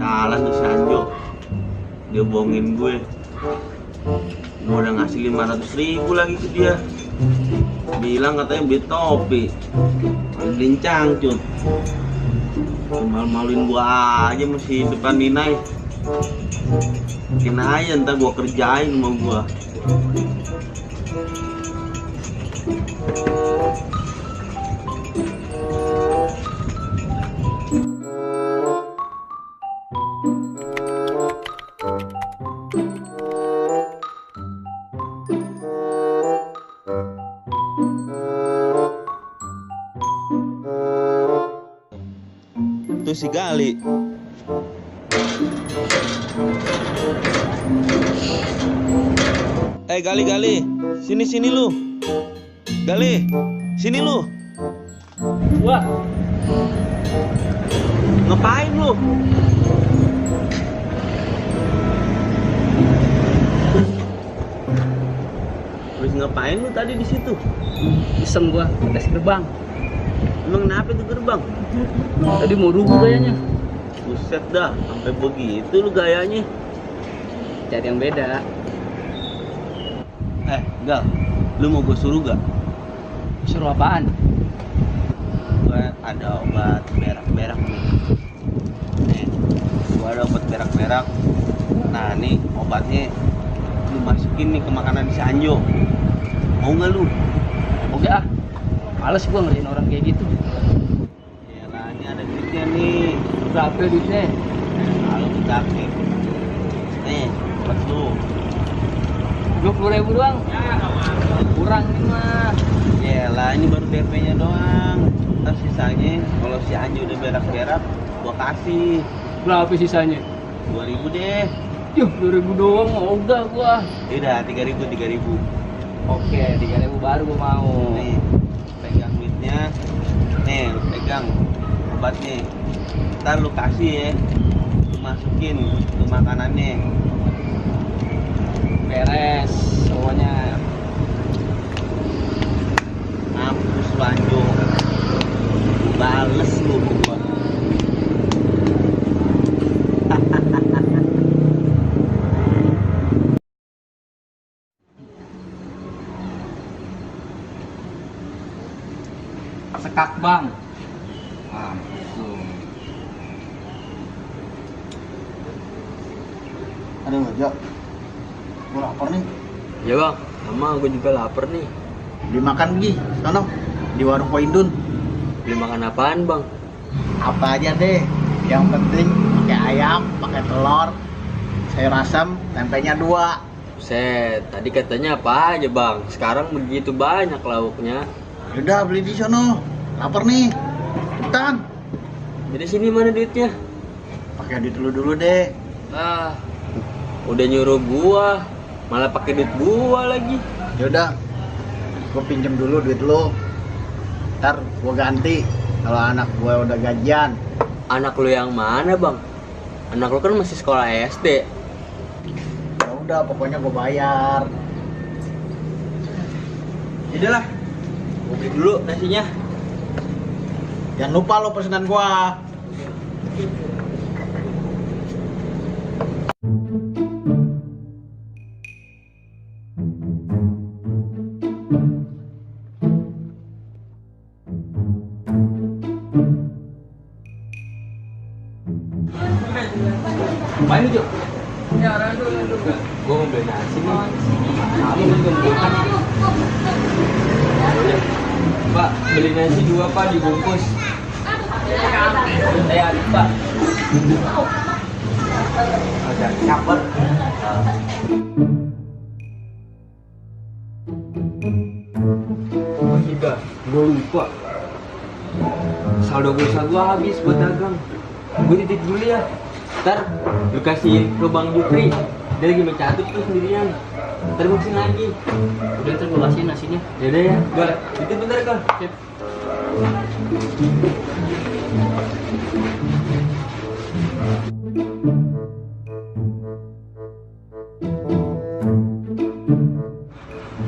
Jalan tuh si Anjo, dia bohongin gue udah ngasih 500.000 lagi ke dia. Bilang katanya beli topi, beliin cangcut. Malu-maluin gua aja masih depan Ninai. Mungkin aja ntar gua kerjain sama gua. Itu si Gali. Gali, sini lu. Gali, sini lu. Wah, Ngapain lu? Terus ngapain lu tadi di situ? iseng gua tes gerbang. Emang kenapa itu gerbang? Tadi mau rubuh kayaknya. Buset dah, sampai begitu lu gayanya. Cari yang beda. Gal, lu mau gue suruh gak? Suruh apaan? Gue ada obat berak-berak nih. Gue ada obat berak-berak. Nah, nih obatnya lu masukin nih ke makanan si Anjo. Mau gak lu? Oke ah. Males gua ngeliatin orang kayak gitu. Yalah, ini ada duitnya nih. Berapa duitnya? Kalau dikasih nih, buat lu. 20.000 doang. Kurang nih mah. Yalah, ini baru DP-nya doang. Ntar sisanya kalau si Anjo udah berak-berak gua kasih. Berapa sisanya? 2.000 deh. Yuh, 2.000 doang. Udah gua. Udah 3.000. Oke, 3.000 baru gua mau. Nih, pegang duitnya. Nih, lu pegang obatnya. Ntar lu kasih ya. Lu masukin ke makanannya. Beres semuanya. Mampus lu Anjo. Bales lu gua. Sekak bang. Mampus lu. Aduh, Jo. Gue lapar nih. Ya bang, sama gue juga lapar nih. Beli makan Gi, sono. Di warung Poindun. Beli makan apaan bang? Apa aja deh. Yang penting pakai ayam, pakai telur, sayur asam, tempenya 2. Set, tadi katanya apa aja bang? Sekarang begitu banyak lauknya. Udah beli di sono. Lapar nih. Cepetan. Jadi sini mana duitnya? Pakai duit dulu deh. Ah, udah nyuruh gua, malah pakai duit gua lagi. Yaudah. Gue pinjem dulu duit lu. Ntar gue ganti kalau anak gue udah gajian. Anak lu yang mana bang? Anak lu kan masih sekolah SD. Ya udah, pokoknya gue bayar. Udahlah, gua beli dulu nasinya. Jangan lupa lo pesanan gua. Main Jo. Ya, dulu. Gua mau beli nasi nih. Kamu belum makan. Pak, beli nasi 2 pak dibungkus. Saya Pak. Ada caper. Juga, gua lupa. Saldo pulsa gua habis buat dagang. Gua titip dulu ya. Ntar lu kasih ke Bang Jupri, dia lagi mencatut tuh sendirian. Ntar gue kesini lagi. Udah ntar gue kasihin nasinya. Yaudah ya, gue titip bentar kok. Sip.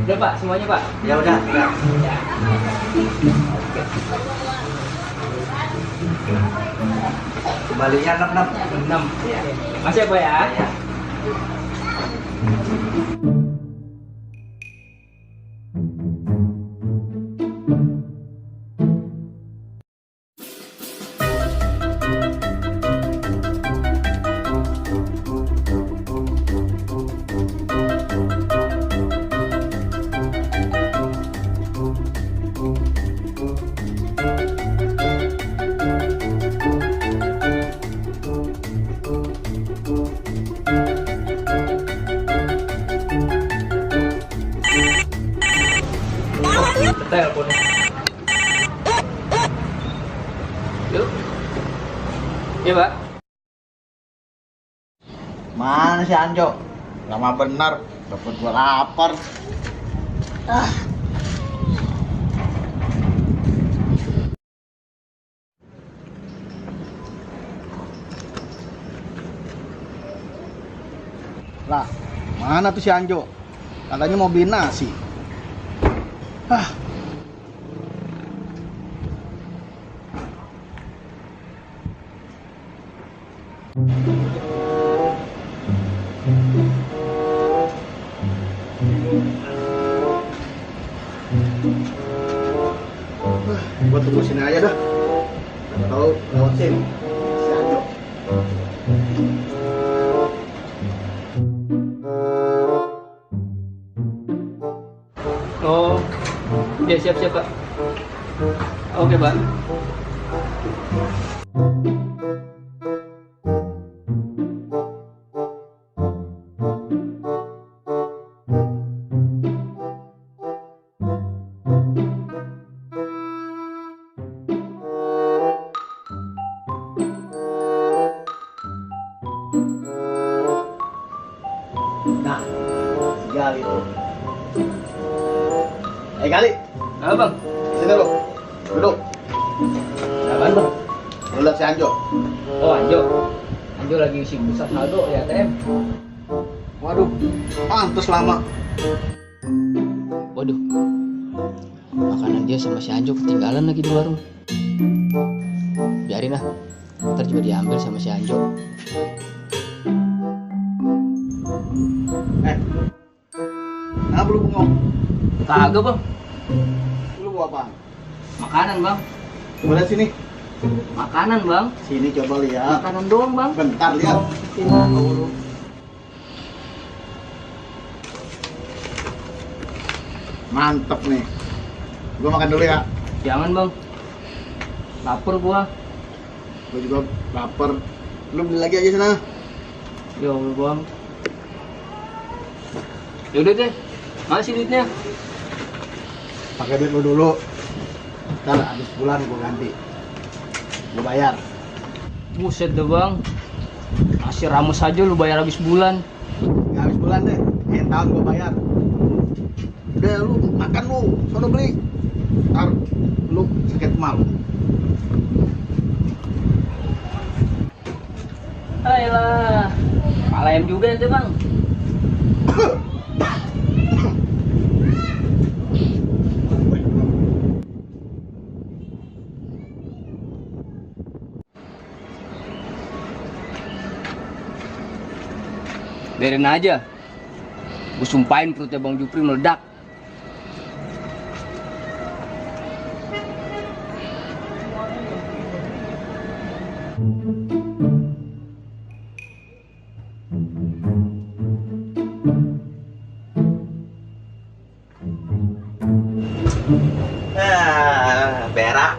Udah Pak, semuanya Pak. Ya udah. Ya. Kembalinya 66. 6. Masih ya Pak ya? Teleponnya. Yuk. Iya Pak. Mana si Anjo? Lama bener, dapat gua lapar. Ah. Lah, mana tuh si Anjo? Katanya mau beli nasi. Ah. Gua tunggu sini aja dah. Tahu lewat sini si Anjo. Oh. Ya siap-siap Pak. Oke Pak. Nah, si Gali tuh. Gali, Apa Bang? sini lu. Duduk. Apaan Bang? Lu lihat si Anjo. Oh Anjo. Anjo lagi isi pusat saldo di ATM. Waduh, pantes lama. Waduh. Makanan dia sama si Anjo ketinggalan lagi di warung. Biarin lah. Ntar juga diambil sama si Anjo. Kenapa lu bengong? Kagak Bang. Lu bawa apa? Makanan Bang. Coba lihat sini. Makanan Bang. Sini coba lihat. Makanan doang Bang. Bentar lihat. Mantep nih. Gua makan dulu ya. Jangan Bang. Lapar gua. Gua juga lapar. Lu beli lagi aja sana. Ya Allah Bang. Yaudah deh. Masih duitnya. Pakai duit lu dulu. Ntar habis bulan gua ganti. Gua bayar. Buset deh Bang. Masih rames aja lu bayar habis bulan. Nggak habis bulan deh. Tahun gua bayar. Udah lu makan lu, sono beli. Ntar lu sakit mal. Ayolah. Kepala ayam juga ente Bang. Biarin aja. Gue sumpahin perutnya Bang Jupri meledak. Berak.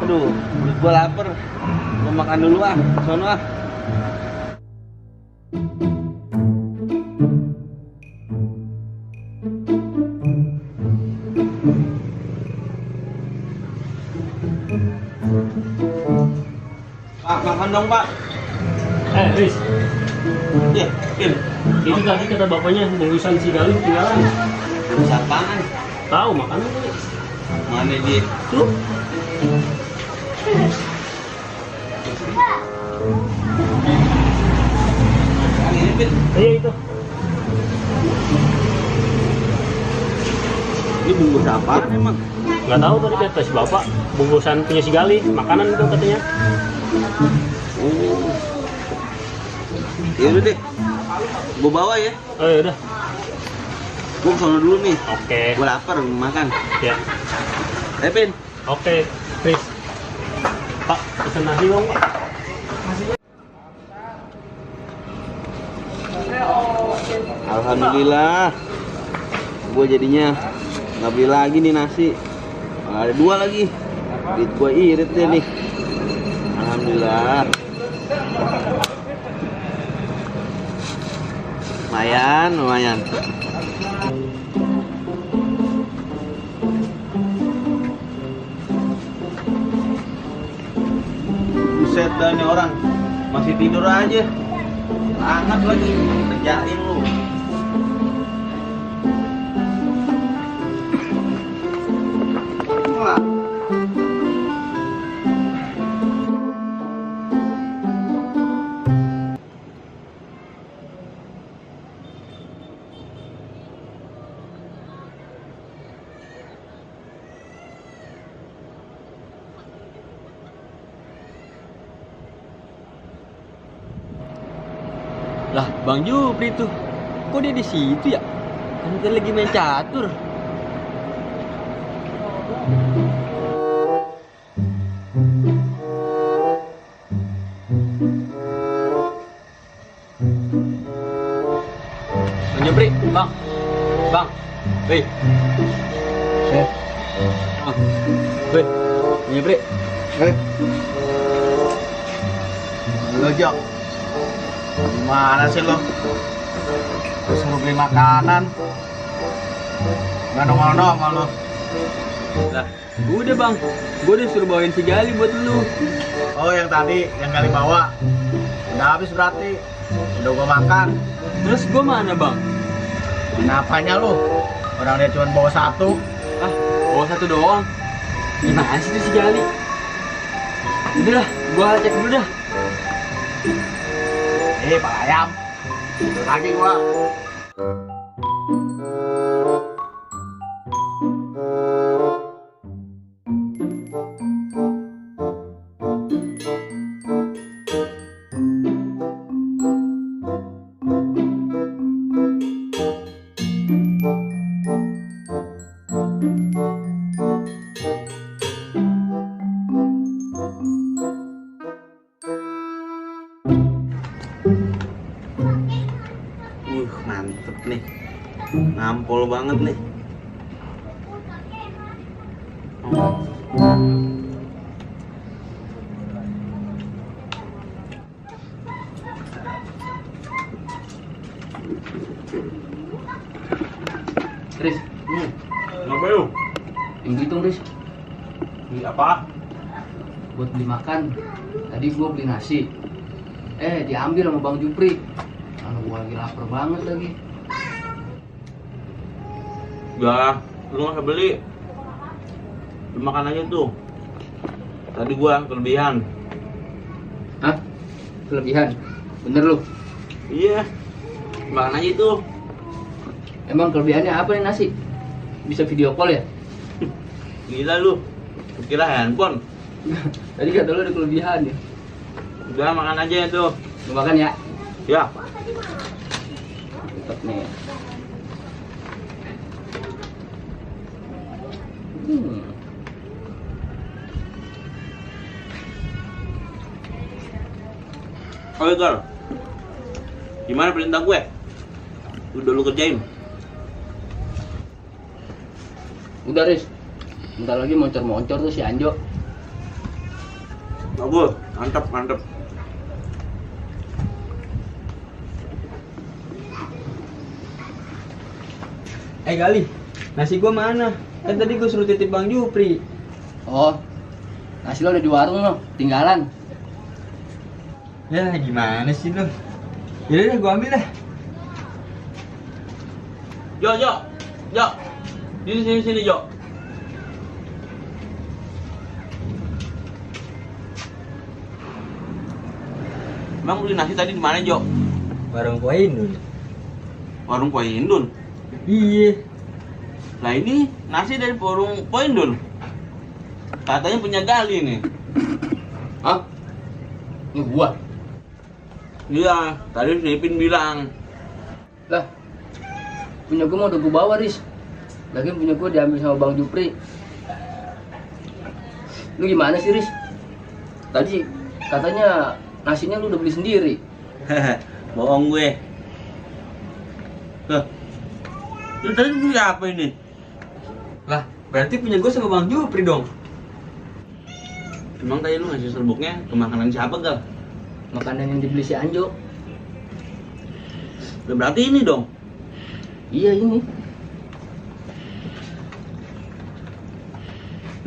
Aduh, perut gua lapar. Gua makan dulu ah, sono ah. Makan dong, Pak. Riz, Iya, Pin. ini tadi kata bapaknya bungkusan si Gali ketinggalan. Apaan? Tahu makan dulu. Mana dia? Tuh. Ini, Pin. Iya itu. Ini bungkus apaan emang? Nggak tahu tadi kata si bapak bungkusan punya si Gali, makanan itu katanya. Oh. Ya udah deh. Gua bawa ya. Oh ya udah. Gua kesana dulu nih. Oke. Gua lapar mau makan. Ya. Pin. Oke, Chris. Pak, pesan nasi dong, Pak. Alhamdulillah. Gua jadinya nggak beli lagi nih nasi. Ada 2 lagi. Duit gua irit deh nih. Alhamdulillah. Lumayan. Buset dah nih orang. Masih tidur aja. Hangat lagi. Kerjain lu. Wah. Lah, Bang Jupri tuh. Kok dia di situ ya? Kan kita lagi main catur. Bang Jupri, Bang. Woi. Bang. Woi. Bang Jupri. Lo Jok, gimana sih lo? Suruh beli makanan, nggak nongol sama lo. Lah, udah Bang. Gue udah suruh bawain si Gali buat lu. Oh yang tadi, yang kali bawa, udah habis berarti. Udah gua makan. Terus gue mana Bang? Kenapanya lo? Orang dia cuma bawa 1. Ah, bawa 1 doang. Gimana sih itu si Gali? Udah lah, gua cek dulu dah. Pak Ayam, itu lagi gua. Mantep nih. Nampol banget nih. Riz, Kenapa yuk? yang hitung Riz, Ini apa? buat beli makan. Tadi gua beli nasi. Diambil sama Bang Jupri. Karena gua lagi lapar banget lagi. Udah, lu nggak usah beli. Lu makan aja tuh. Tadi gua kelebihan. Hah? Kelebihan? Bener lu? Iya. Makan aja tuh. Emang kelebihannya apa nih nasi? Bisa video call ya? Gila lu. Kira handphone. Tadi kata lu ada kelebihan ya? Udah makan aja tuh. Lu makan ya? Ya. Tetep nih. Oke, Gar. Gimana perintah gue? Udah lu kerjain? Udah Riz. Bentar lagi moncor-moncor tuh si Anjo. Bagus, mantap. Gali, nasi gua mana? Kan tadi gua suruh titip Bang Jupri. Oh, nasi lo udah di warung lo, tinggalan. Ya gimana sih lu? Yaudah deh, gua ambil dah. Jo, Jo, Jo. Sini, Jo. Emang beli nasi tadi di mana, Jo? Warung koin dulu. Warung Poindun. Iya. Lah ini nasi dari warung Poindun. Katanya punya Gali nih. Hah? Ini gua. Iya, tadi si Ipin bilang. Lah, punya gua mau udah gua bawa, Riz. Lagian punya gua diambil sama Bang Jupri. Lu gimana sih, Riz? Tadi katanya nasinya lu udah beli sendiri. Bohong gue. Loh. Lu tadi beli apa ini? Lah, berarti punya gua sama Bang Jupri dong. Emang tadi lu ngasih serbuknya ke makanan siapa, Gal? Makanan yang dibeli si Anjo. Lah berarti ini dong. Iya ini.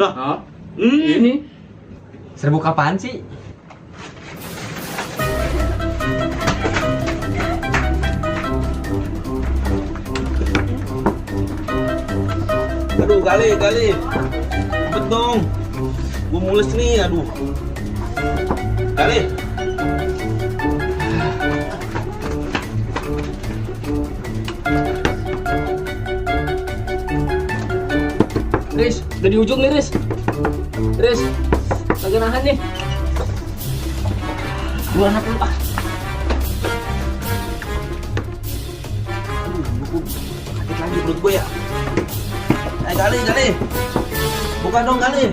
Lah, Hah? ini. Ini. Serbuk apaan sih? Aduh, Gali. Cepet dong. Gue mules nih, aduh. Gali. Riz, udah di ujung nih, Riz. Riz, lagi nahan nih. Dua anak lu, ah. Aduh, gue sakit lagi perut gue ya. Gali. Buka dong, Gali.